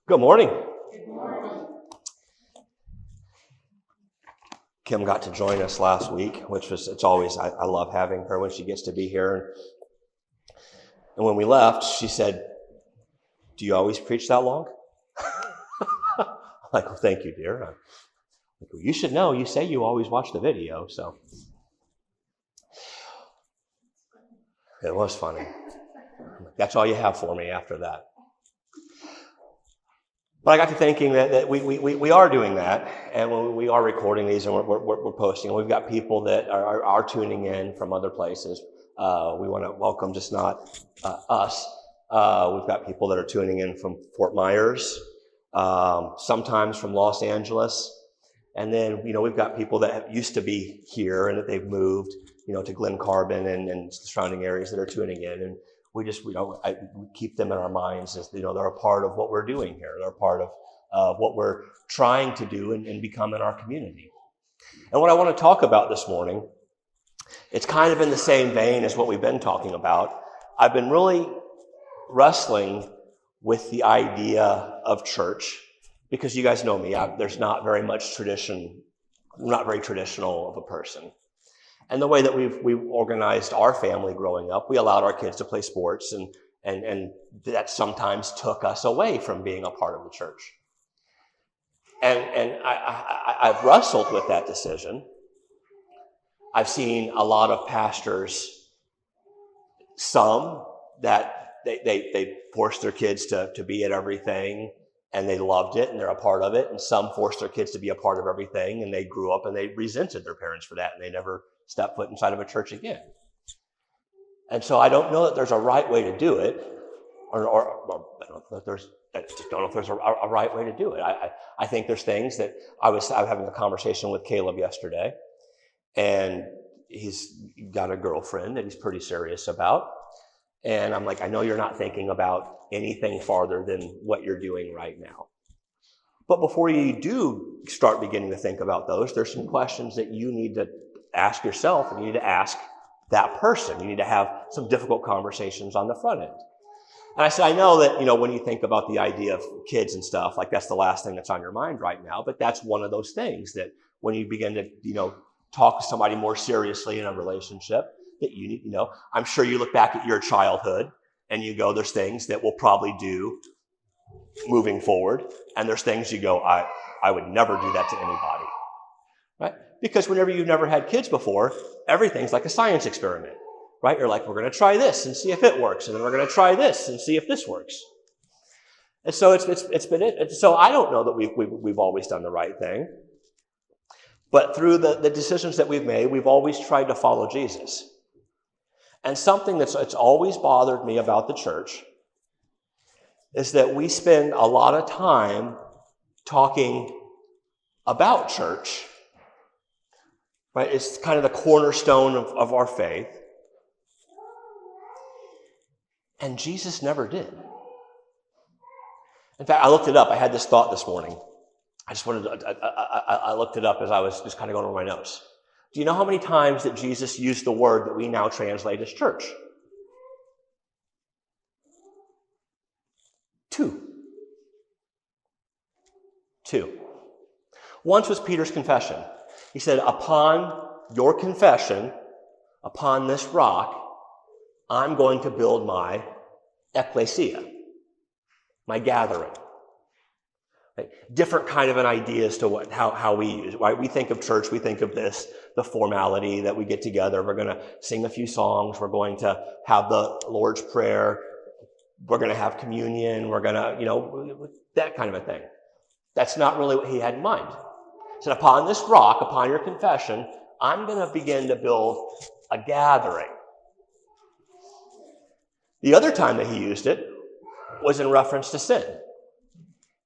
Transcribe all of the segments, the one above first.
Good morning. Good morning. Kim got to join us last week, it's always, I love having her when she gets to be here. And when we left, she said, "Do you always preach that long?" I'm like, "Well, thank you, dear." I'm like, "Well, you should know, you say you always watch the video," so. It was funny. That's all you have for me after that. But I got to thinking that we are doing that, and we are recording these and we're posting. We've got people that are tuning in from other places. We want to welcome just not us. We've got people that are tuning in from Fort Myers, sometimes from Los Angeles. And then, we've got people that used to be here and that they've moved, to Glen Carbon and surrounding areas that are tuning in. And we keep them in our minds as, they're a part of what we're doing here. They're a part of what we're trying to do and become in our community. And what I want to talk about this morning, it's kind of in the same vein as what we've been talking about. I've been really wrestling with the idea of church because you guys know me. There's not very much tradition. I'm not very traditional of a person. And the way that we've organized our family growing up, we allowed our kids to play sports, and that sometimes took us away from being a part of the church. And I've wrestled with that decision. I've seen a lot of pastors, some that they forced their kids to be at everything, and they loved it, and they're a part of it. And some forced their kids to be a part of everything, and they grew up and they resented their parents for that, and they never stepped foot inside of a church again. And so I don't know that there's a right way to do it, or I just don't know if there's a right way to do it. I think there's things that I was having a conversation with Caleb yesterday, and he's got a girlfriend that he's pretty serious about. And I'm like, I know you're not thinking about anything farther than what you're doing right now. But before you do start beginning to think about those, there's some questions that you need to ask yourself, and you need to ask that person. You need to have some difficult conversations on the front end. And I said, I know that, when you think about the idea of kids and stuff, like that's the last thing that's on your mind right now, but that's one of those things that when you begin to, talk to somebody more seriously in a relationship, that you need, I'm sure you look back at your childhood and you go, there's things that we'll probably do moving forward. And there's things you go, I would never do that to anybody, right? Because whenever you've never had kids before, everything's like a science experiment, right? You're like, we're going to try this and see if it works. And then we're going to try this and see if this works. And so so I don't know that we've always done the right thing. But through the decisions that we've made, we've always tried to follow Jesus. And something it's always bothered me about the church is that we spend a lot of time talking about church, right? It's kind of the cornerstone of our faith. And Jesus never did. In fact, I looked it up. I had this thought this morning. I looked it up as I was just kind of going over my notes. Do you know how many times that Jesus used the word that we now translate as church? 2. Once was Peter's confession. He said, upon your confession, upon this rock, I'm going to build my ecclesia, my gathering. Right? Different kind of an idea as to how we use it. Right? We think of church, we think of this, the formality that we get together. We're going to sing a few songs. We're going to have the Lord's Prayer. We're going to have communion. We're going to, that kind of a thing. That's not really what he had in mind. He said, upon this rock, upon your confession, I'm going to begin to build a gathering. The other time that he used it was in reference to sin.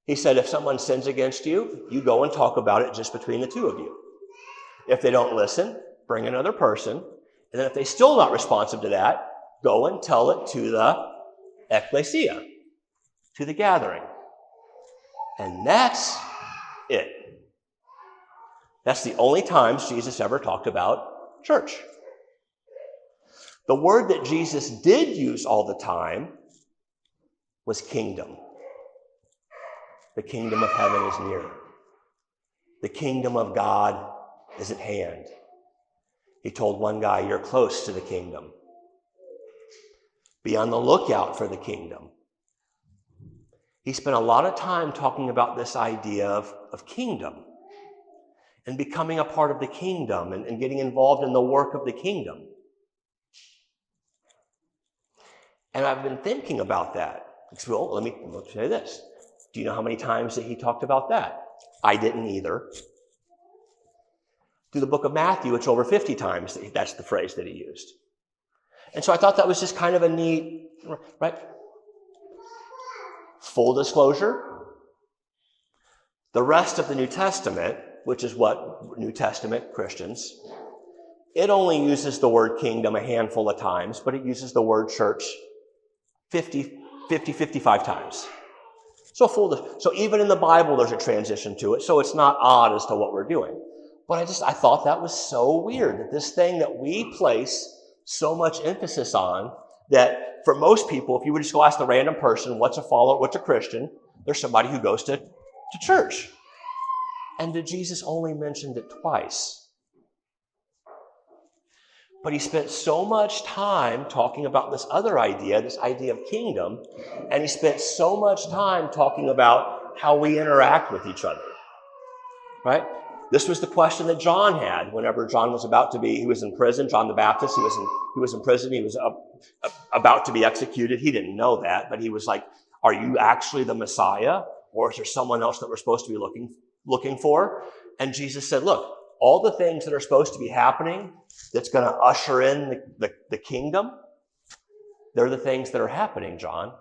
He said, if someone sins against you, you go and talk about it just between the two of you. If they don't listen, bring another person. And then if they're still not responsive to that, go and tell it to the ecclesia, to the gathering. And that's it. That's the only times Jesus ever talked about church. The word that Jesus did use all the time was kingdom. The kingdom of heaven is near. The kingdom of God is at hand. He told one guy, you're close to the kingdom. Be on the lookout for the kingdom. He spent a lot of time talking about this idea of kingdom and becoming a part of the kingdom and getting involved in the work of the kingdom. And I've been thinking about that. Well, let me say this. Do you know how many times that he talked about that? I didn't either. Through the book of Matthew, it's over 50 times that's the phrase that he used. And so I thought that was just kind of a neat, right? Full disclosure, the rest of the New Testament, which is what New Testament Christians, it only uses the word kingdom a handful of times, but it uses the word church 55 times. So even in the Bible, there's a transition to it, so it's not odd as to what we're doing. But I thought that was so weird, that this thing that we place so much emphasis on, that for most people, if you would just go ask the random person, what's a follower, what's a Christian, there's somebody who goes to church. And that Jesus only mentioned it twice. But he spent so much time talking about this other idea, this idea of kingdom, and he spent so much time talking about how we interact with each other, right? This was the question that John had whenever John was he was in prison, John the Baptist, he was in prison, he was about to be executed. He didn't know that, but he was like, are you actually the Messiah? Or is there someone else that we're supposed to be looking for? And Jesus said, look, all the things that are supposed to be happening that's going to usher in the kingdom, they're the things that are happening, John.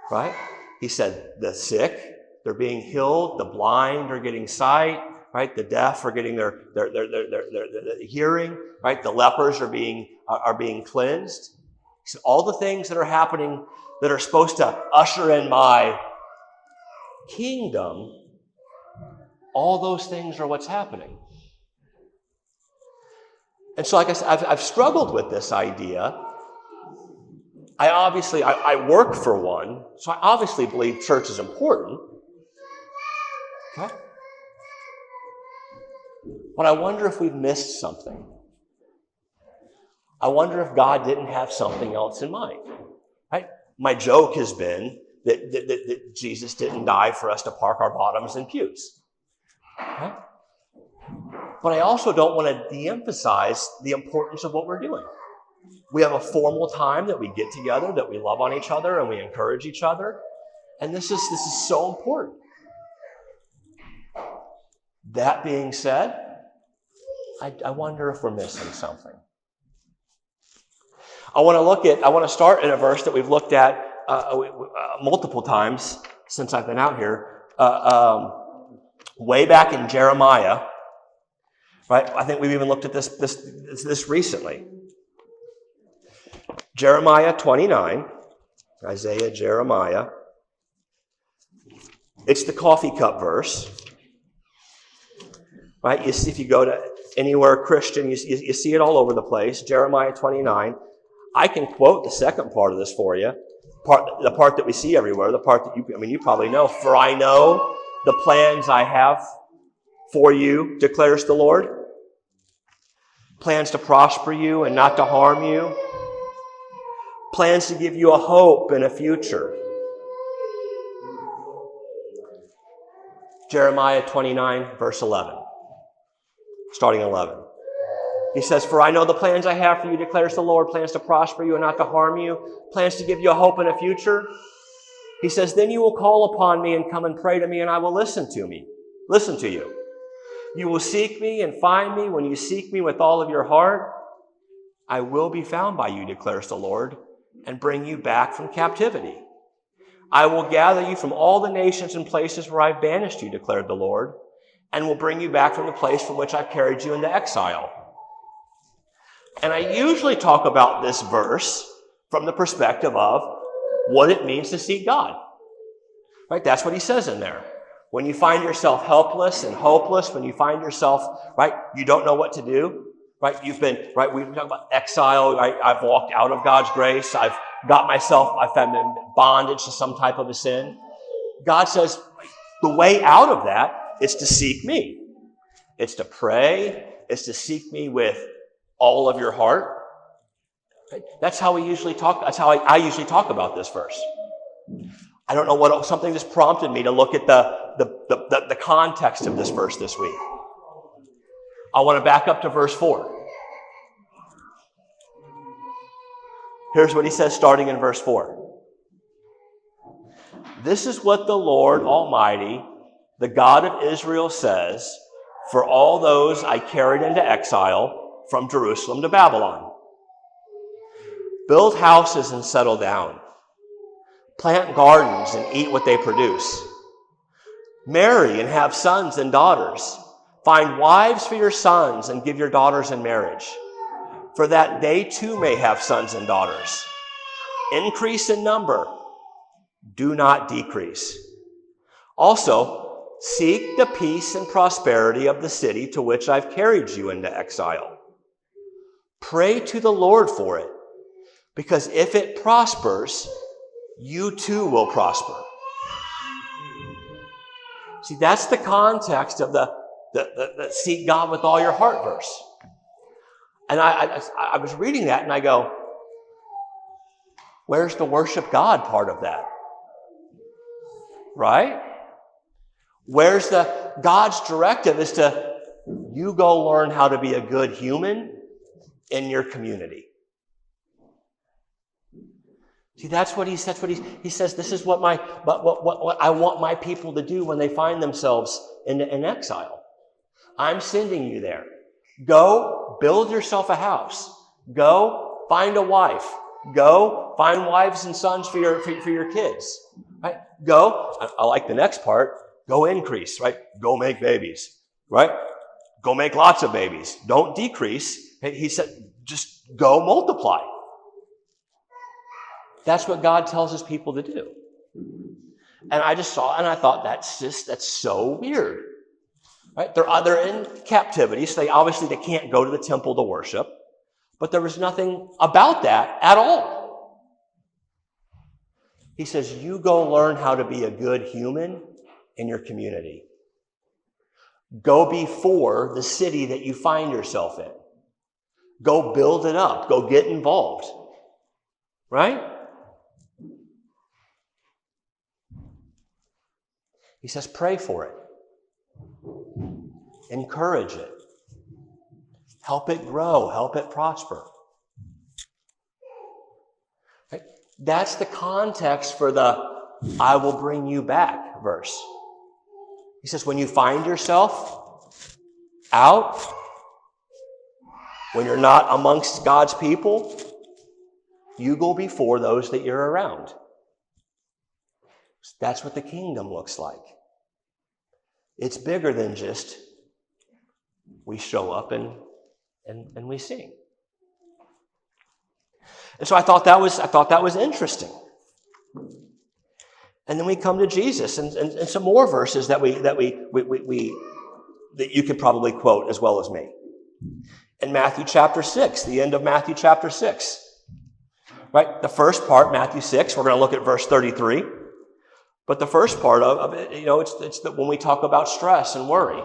Right? He said the sick, they're being healed, the blind are getting sight, right? The deaf are getting their hearing, right? The lepers are being cleansed. He said all the things that are happening that are supposed to usher in my kingdom, all those things are what's happening. And so, like I said, I've struggled with this idea. I work for one, so I obviously believe church is important. Okay? But I wonder if we've missed something. I wonder if God didn't have something else in mind. Right? My joke has been that Jesus didn't die for us to park our bottoms in pews. Okay? But I also don't want to de-emphasize the importance of what we're doing. We have a formal time that we get together, that we love on each other and we encourage each other. And this is so important. That being said, I wonder if we're missing something. I want to start in a verse that we've looked at multiple times since I've been out here. Way back in Jeremiah, right? I think we've even looked at this recently. Jeremiah 29, Isaiah, Jeremiah. It's the coffee cup verse, right? If you go to anywhere Christian, you see it all over the place. Jeremiah 29. I can quote the second part of this for you, the part that we see everywhere, the part that you probably know. For I know the plans I have for you, declares the Lord. Plans to prosper you and not to harm you. Plans to give you a hope and a future. Jeremiah 29, verse 11. Starting 11. He says, for I know the plans I have for you, declares the Lord, plans to prosper you and not to harm you, plans to give you a hope and a future. He says, then you will call upon me and come and pray to me, and I will listen to you. You will seek me and find me when you seek me with all of your heart. I will be found by you, declares the Lord, and bring you back from captivity. I will gather you from all the nations and places where I've banished you, declared the Lord, and will bring you back from the place from which I've carried you into exile. And I usually talk about this verse from the perspective of what it means to seek God. Right? That's what he says in there. When you find yourself helpless and hopeless, when you find yourself, right, you don't know what to do, right? We've been talking about exile, right? I've walked out of God's grace. I've got myself, I've been in bondage to some type of a sin. God says the way out of that is to seek me. It's to pray. It's to seek me with all of your heart. That's how we usually talk. That's how I usually talk about this verse. I don't know what something just prompted me to look at the context of this verse this week. I want to back up to verse 4. Here's what he says starting in verse 4. This is what the Lord Almighty, the God of Israel, says for all those I carried into exile from Jerusalem to Babylon. Build houses and settle down. Plant gardens and eat what they produce. Marry and have sons and daughters. Find wives for your sons and give your daughters in marriage, for that they too may have sons and daughters. Increase in number. Do not decrease. Also, seek the peace and prosperity of the city to which I've carried you into exile. Pray to the Lord for it, because if it prospers, you too will prosper. See, that's the context of the seek God with all your heart verse. And I was reading that and I go, where's the worship God part of that? Right? Where's God's directive is to, you go learn how to be a good human in your community. See, that's what he says. He says, this is what I want my people to do when they find themselves in exile. I'm sending you there. Go build yourself a house. Go find a wife. Go find wives and sons for your kids. Right? Go. I like the next part. Go increase. Right? Go make babies. Right? Go make lots of babies. Don't decrease. He said, just go multiply. That's what God tells his people to do. And I just saw, and I thought, that's so weird. Right? They're in captivity, so they can't go to the temple to worship. But there was nothing about that at all. He says, you go learn how to be a good human in your community. Go before the city that you find yourself in. Go build it up. Go get involved. Right? He says, pray for it. Encourage it. Help it grow. Help it prosper. Right? That's the context for the I will bring you back verse. He says, when you find yourself out, when you're not amongst God's people, you go before those that you're around. That's what the kingdom looks like. It's bigger than just we show up and we sing. And so I thought that was interesting. And then we come to Jesus and some more verses that you could probably quote as well as me. In Matthew chapter 6, the end of Matthew chapter 6. Right? The first part, Matthew 6, we're going to look at verse 33. But the first part of it, it's when we talk about stress and worry.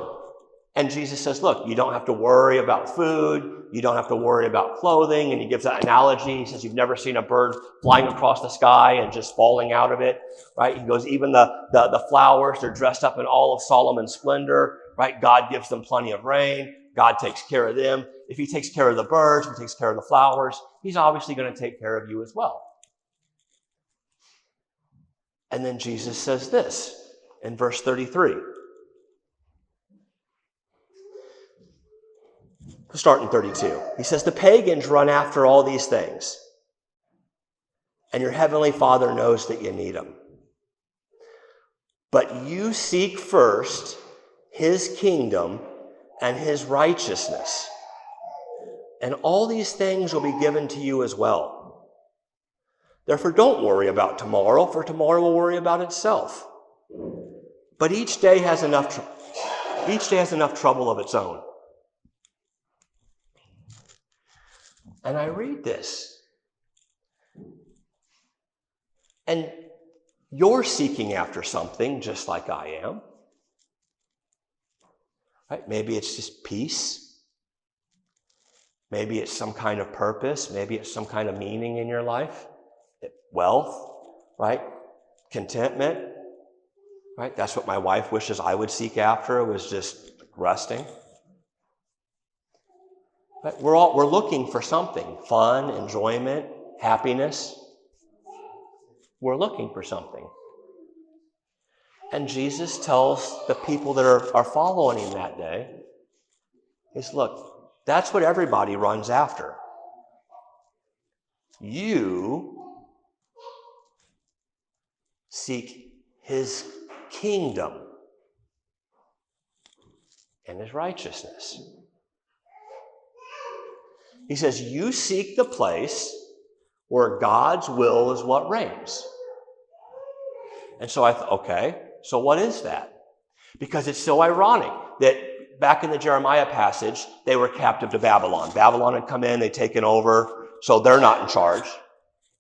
And Jesus says, look, you don't have to worry about food. You don't have to worry about clothing. And he gives that analogy. He says, you've never seen a bird flying across the sky and just falling out of it, right? He goes, even the flowers, they're dressed up in all of Solomon's splendor, right? God gives them plenty of rain. God takes care of them. If he takes care of the birds, if he takes care of the flowers, he's obviously going to take care of you as well. And then Jesus says this in verse 33. We'll start in 32. He says, the pagans run after all these things, and your heavenly Father knows that you need them. But you seek first his kingdom and his righteousness, and all these things will be given to you as well. Therefore, don't worry about tomorrow, for tomorrow will worry about itself. But each day has enough trouble of its own. And I read this, and You're seeking after something just like I am. Right? Maybe it's just peace. Maybe it's some kind of purpose. Maybe it's some kind of meaning in your life. Wealth, right? Contentment, right? That's what my wife wishes I would seek after, was just resting. Right? We're looking for something. Fun, enjoyment, happiness. We're looking for something. And Jesus tells the people that are following him that day, is, look, that's what everybody runs after. You seek his kingdom and his righteousness. He says, you seek the place where God's will is what reigns. And so I thought, okay, so what is that? Because it's so ironic that back in the Jeremiah passage, they were captive to Babylon. Babylon had come in, they'd taken over, so they're not in charge.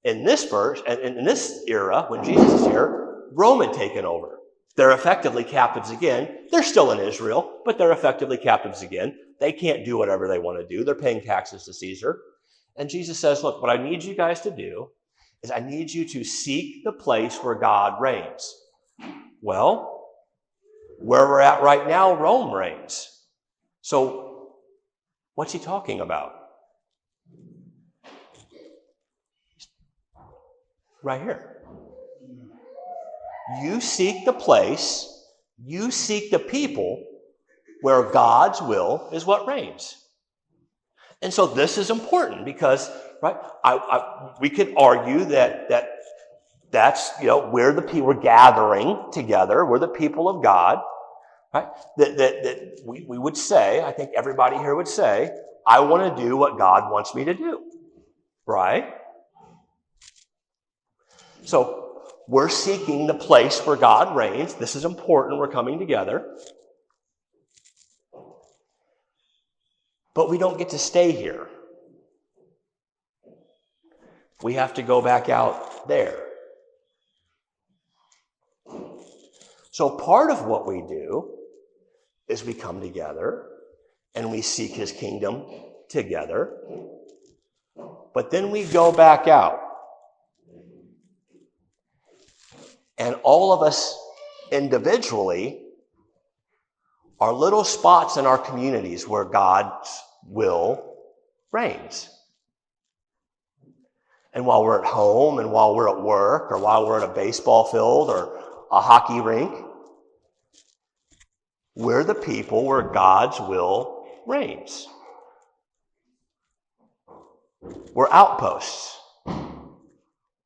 In this verse, and in this era, when Jesus is here, Rome had taken over. They're effectively captives again. They're still in Israel, but they're effectively captives again. They can't do whatever they want to do. They're paying taxes to Caesar. And Jesus says, look, what I need you guys to do is I need you to seek the place where God reigns. Well, where we're at right now, Rome reigns. So what's he talking about? Right here. You seek the place, you seek the people where God's will is what reigns. And so this is important because, right, we could argue that's, we're gathering together, we're the people of God, right? That we would say, I think everybody here would say, I want to do what God wants me to do, right? So we're seeking the place where God reigns. This is important. We're coming together. But we don't get to stay here. We have to go back out there. So part of what we do is we come together and we seek his kingdom together. But then we go back out. And all of us individually are little spots in our communities where God's will reigns. And while we're at home and while we're at work or while we're at a baseball field or a hockey rink, we're the people where God's will reigns. We're outposts.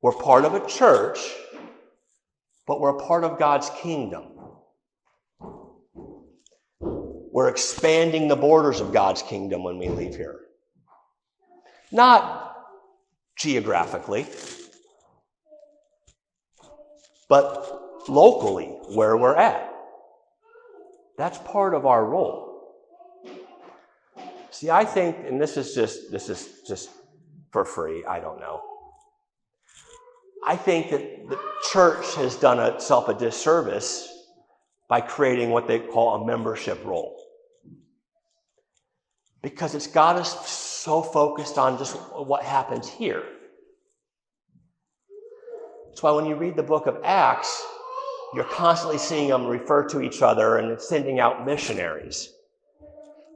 We're part of a church, but we're a part of God's kingdom. We're expanding the borders of God's kingdom when we leave here. Not geographically, but locally, where we're at. That's part of our role. See, I think, and this is just for free, I don't know. I think that the church has done itself a disservice by creating what they call a membership role. Because it's got us so focused on just what happens here. That's why when you read the book of Acts, you're constantly seeing them refer to each other and sending out missionaries.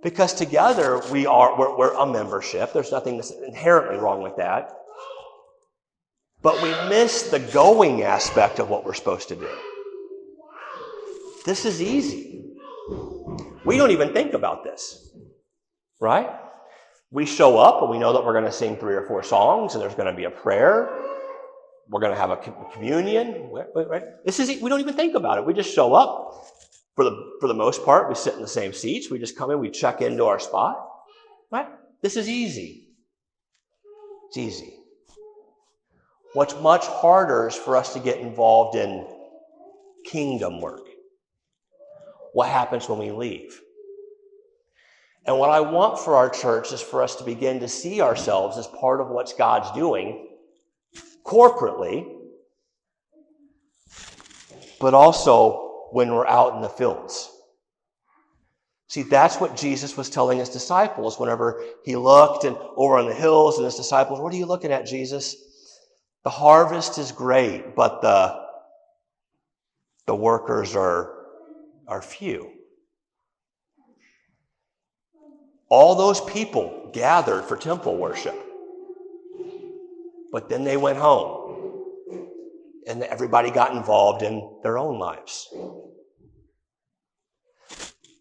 Because together we're a membership. There's nothing that's inherently wrong with that. But we miss the going aspect of what we're supposed to do. This is easy. We don't even think about this, right? We show up and we know that we're going to sing 3 or 4 songs and there's going to be a prayer. We're going to have a communion. Right? We don't even think about it. We just show up. For the most part, we sit in the same seats. We just come in, we check into our spot. Right? This is easy. It's easy. What's much harder is for us to get involved in kingdom work. What happens when we leave? And what I want for our church is for us to begin to see ourselves as part of what God's doing corporately, but also when we're out in the fields. See, that's what Jesus was telling his disciples whenever he looked and over on the hills, and his disciples, what are you looking at, Jesus? The harvest is great, but the workers are few. All those people gathered for temple worship, but then they went home and everybody got involved in their own lives.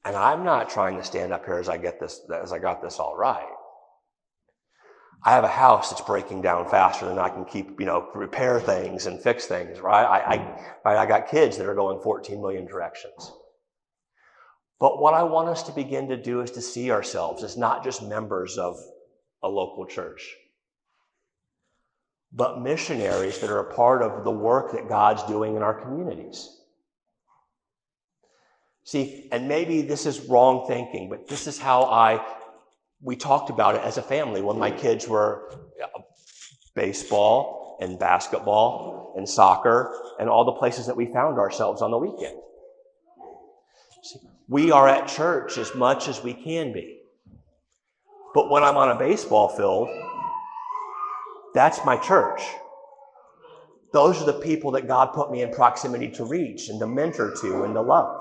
And I'm not trying to stand up here as I got this all right. I have a house that's breaking down faster than I can keep, repair things and fix things, right? I got kids that are going 14 million directions. But what I want us to begin to do is to see ourselves as not just members of a local church, but missionaries that are a part of the work that God's doing in our communities. See, and maybe this is wrong thinking, but this is how we talked about it as a family when my kids were baseball and basketball and soccer and all the places that we found ourselves on the weekend. See, we are at church as much as we can be. But when I'm on a baseball field, that's my church. Those are the people that God put me in proximity to reach and to mentor to and to love.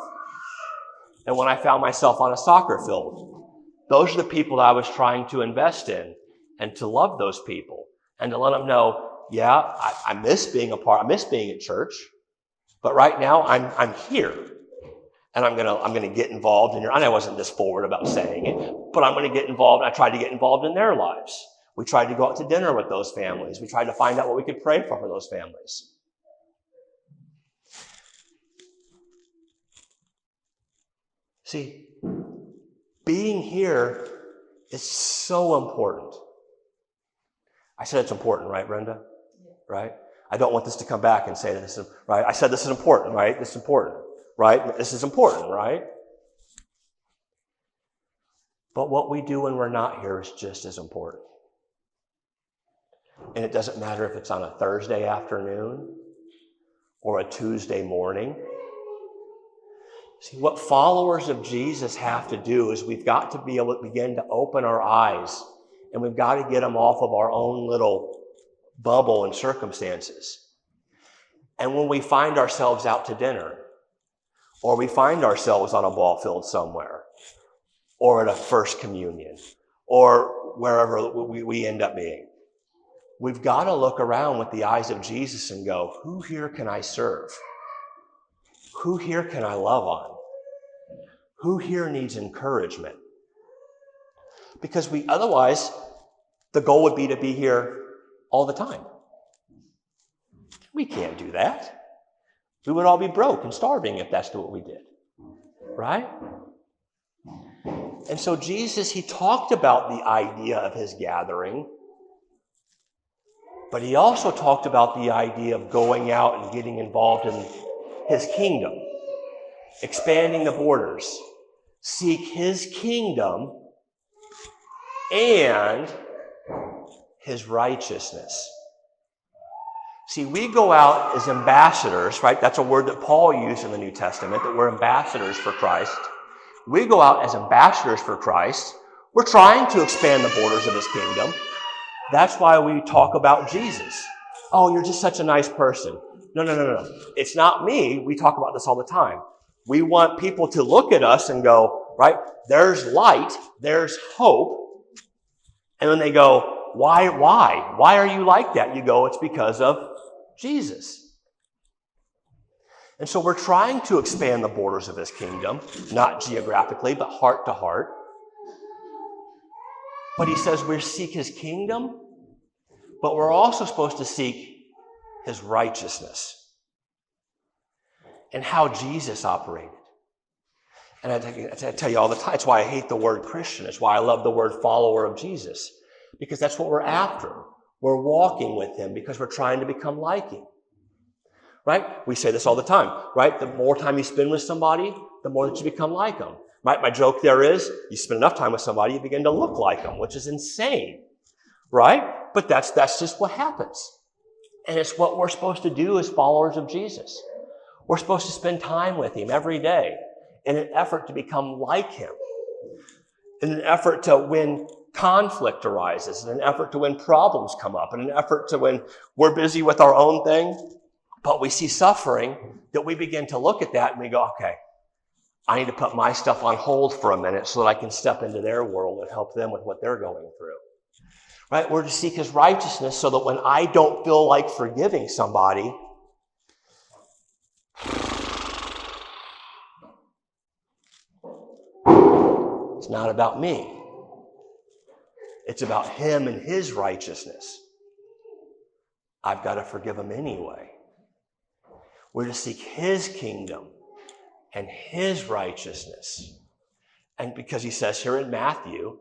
And when I found myself on a soccer field, those are the people that I was trying to invest in and to love those people and to let them know, yeah, I miss being I miss being at church, but right now I'm here and I'm gonna get involved in I wasn't this forward about saying it, but I'm gonna get involved. I tried to get involved in their lives. We tried to go out to dinner with those families. We tried to find out what we could pray for those families. See, being here is so important. I said it's important, right, Brenda? Yeah. Right? I don't want this to come back and say this is, right? I said this is important, right? This is important, right? This is important, right? But what we do when we're not here is just as important. And it doesn't matter if it's on a Thursday afternoon or a Tuesday morning. See, what followers of Jesus have to do is we've got to be able to begin to open our eyes, and we've got to get them off of our own little bubble and circumstances. And when we find ourselves out to dinner, or we find ourselves on a ball field somewhere, or at a first communion, or wherever we end up being, we've got to look around with the eyes of Jesus and go, who here can I serve? Who here can I love on? Who here needs encouragement? Because otherwise, the goal would be to be here all the time. We can't do that. We would all be broke and starving if that's what we did. Right? And so Jesus, he talked about the idea of his gathering, but he also talked about the idea of going out and getting involved in his kingdom, expanding the borders, seek his kingdom and his righteousness. See, we go out as ambassadors, right? That's a word that Paul used in the New Testament, that we're ambassadors for Christ. We go out as ambassadors for Christ. We're trying to expand the borders of his kingdom. That's why we talk about Jesus. Oh, you're just such a nice person. No. It's not me. We talk about this all the time. We want people to look at us and go, right, there's light, there's hope. And then they go, why? Why are you like that? You go, it's because of Jesus. And so we're trying to expand the borders of his kingdom, not geographically, but heart to heart. But he says we seek his kingdom, but we're also supposed to seek his righteousness and how Jesus operated. And I tell you all the time, it's why I hate the word Christian. It's why I love the word follower of Jesus, because that's what we're after. We're walking with him because we're trying to become like him. Right? We say this all the time, right? The more time you spend with somebody, the more that you become like them. Right? My joke there is, you spend enough time with somebody, you begin to look like them, which is insane. Right? But that's just what happens. And it's what we're supposed to do as followers of Jesus. We're supposed to spend time with him every day in an effort to become like him, in an effort to when conflict arises, in an effort to when problems come up, in an effort to when we're busy with our own thing, but we see suffering, that we begin to look at that and we go, okay, I need to put my stuff on hold for a minute so that I can step into their world and help them with what they're going through. Right? We're to seek his righteousness so that when I don't feel like forgiving somebody, it's not about me. It's about him and his righteousness. I've got to forgive him anyway. We're to seek his kingdom and his righteousness. And because he says here in Matthew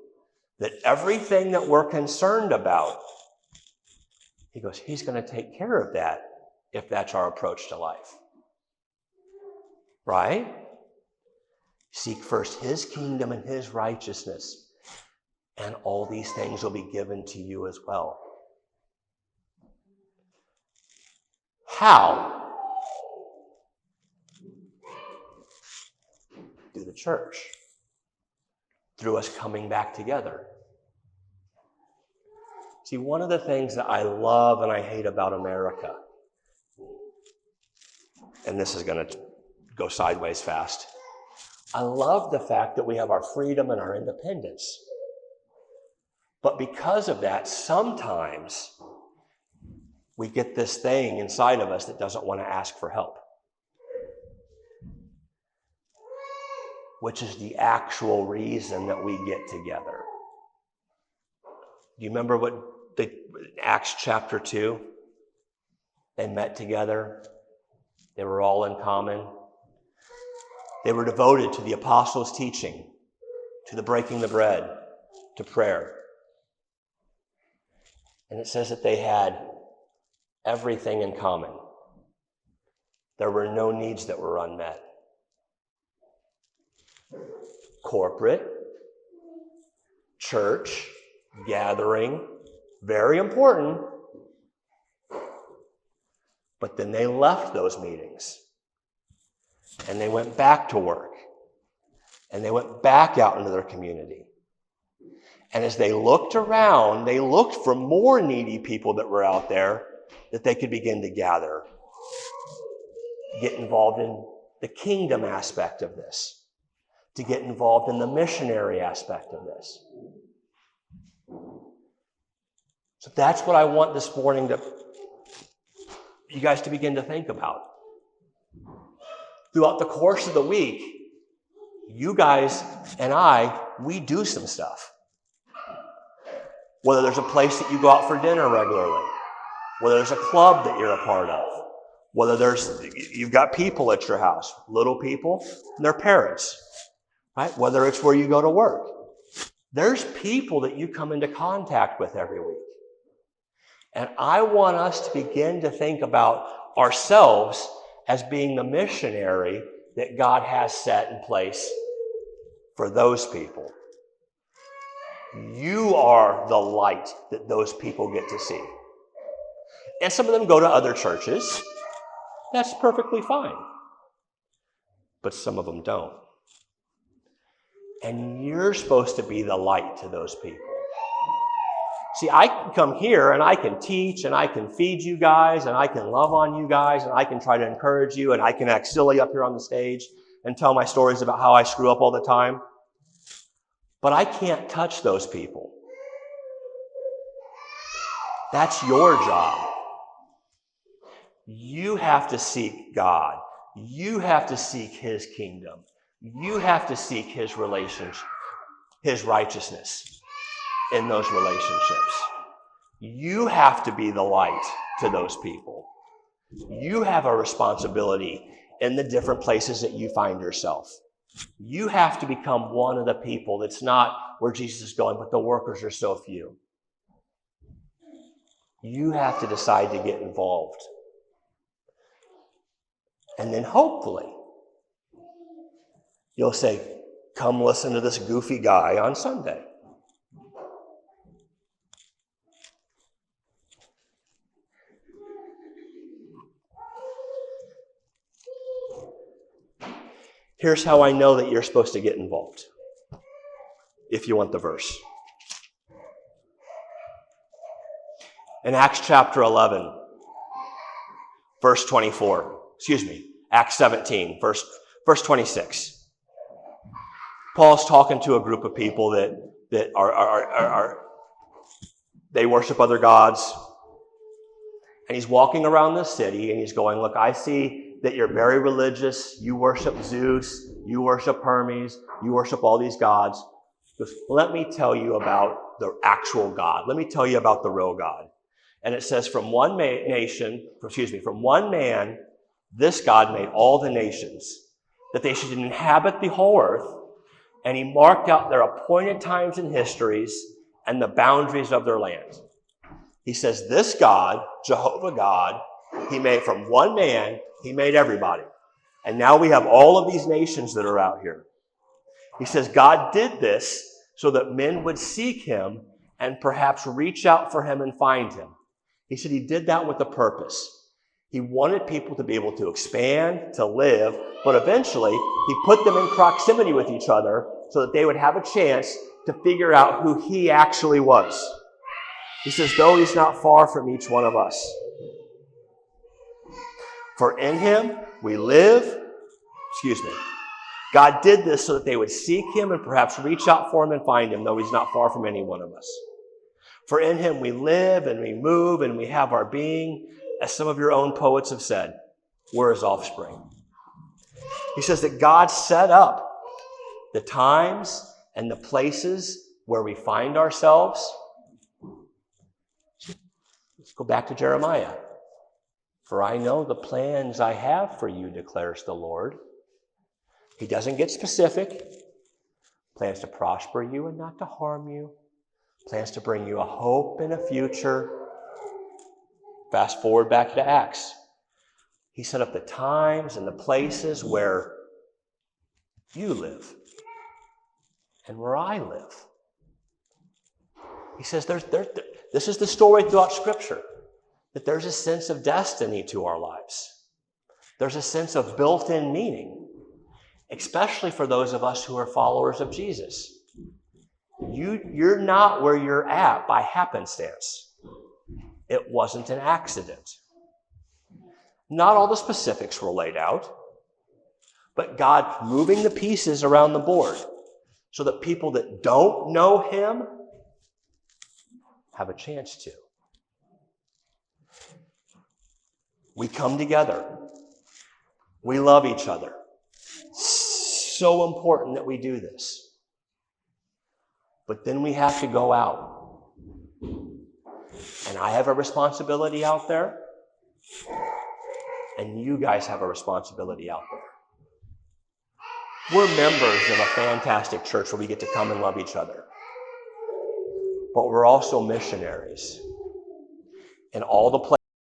that everything that we're concerned about, he goes, he's going to take care of that if that's our approach to life. Right? Seek first his kingdom and his righteousness, and all these things will be given to you as well. How? Through the church. Through us coming back together. See, one of the things that I love and I hate about America, and this is going to go sideways fast, I love the fact that we have our freedom and our independence. But because of that, sometimes we get this thing inside of us that doesn't want to ask for help, which is the actual reason that we get together. Do you remember what Acts chapter 2? They met together. They were all in common. They were devoted to the apostles' teaching, to the breaking the bread, to prayer. And it says that they had everything in common. There were no needs that were unmet. Corporate, church, gathering, very important. But then they left those meetings and they went back to work and they went back out into their community. And as they looked around, they looked for more needy people that were out there that they could begin to gather, get involved in the kingdom aspect of this, to get involved in the missionary aspect of this. So that's what I want this morning to you guys to begin to think about. Throughout the course of the week, you guys and we do some stuff. Whether there's a place that you go out for dinner regularly, whether there's a club that you're a part of, whether you've got people at your house, little people and their parents, right? Whether it's where you go to work. There's people that you come into contact with every week. And I want us to begin to think about ourselves as being the missionary that God has set in place for those people. You are the light that those people get to see. And some of them go to other churches. That's perfectly fine. But some of them don't. And you're supposed to be the light to those people. See, I can come here and I can teach and I can feed you guys and I can love on you guys and I can try to encourage you and I can act silly up here on the stage and tell my stories about how I screw up all the time. But I can't touch those people. That's your job. You have to seek God. You have to seek his kingdom. You have to seek his relationship, his righteousness in those relationships. You have to be the light to those people. You have a responsibility in the different places that you find yourself. You have to become one of the people that's not where Jesus is going, but the workers are so few. You have to decide to get involved. And then hopefully, you'll say, come listen to this goofy guy on Sunday. Here's how I know that you're supposed to get involved, if you want the verse. In Acts chapter 11, verse 24, Acts 17, verse 26. Paul's talking to a group of people that are they worship other gods. And he's walking around the city and he's going, look, I see that you're very religious. You worship Zeus. You worship Hermes. You worship all these gods. He goes, let me tell you about the actual God. Let me tell you about the real God. And it says from one man, this God made all the nations, that they should inhabit the whole earth. And he marked out their appointed times and histories and the boundaries of their land. He says, this God, Jehovah God, he made from one man, he made everybody. And now we have all of these nations that are out here. He says, God did this so that men would seek him and perhaps reach out for him and find him. He said he did that with a purpose. He wanted people to be able to expand, to live, but eventually he put them in proximity with each other so that they would have a chance to figure out who he actually was. He says, though he's not far from each one of us. For in him we live. God did this so that they would seek him and perhaps reach out for him and find him, though he's not far from any one of us. For in him we live and we move and we have our being. As some of your own poets have said, we're his offspring. He says that God set up the times and the places where we find ourselves. Let's go back to Jeremiah. For I know the plans I have for you, declares the Lord. He doesn't get specific. Plans to prosper you and not to harm you. Plans to bring you a hope and a future. Fast forward back to Acts. He set up the times and the places where you live and where I live. He says this is the story throughout Scripture, that there's a sense of destiny to our lives. There's a sense of built-in meaning, especially for those of us who are followers of Jesus. You're not where you're at by happenstance. It wasn't an accident. Not all the specifics were laid out, but God moving the pieces around the board so that people that don't know him have a chance to. We come together. We love each other. So important that we do this. But then we have to go out. And I have a responsibility out there. And you guys have a responsibility out there. We're members of a fantastic church where we get to come and love each other. But we're also missionaries in all the places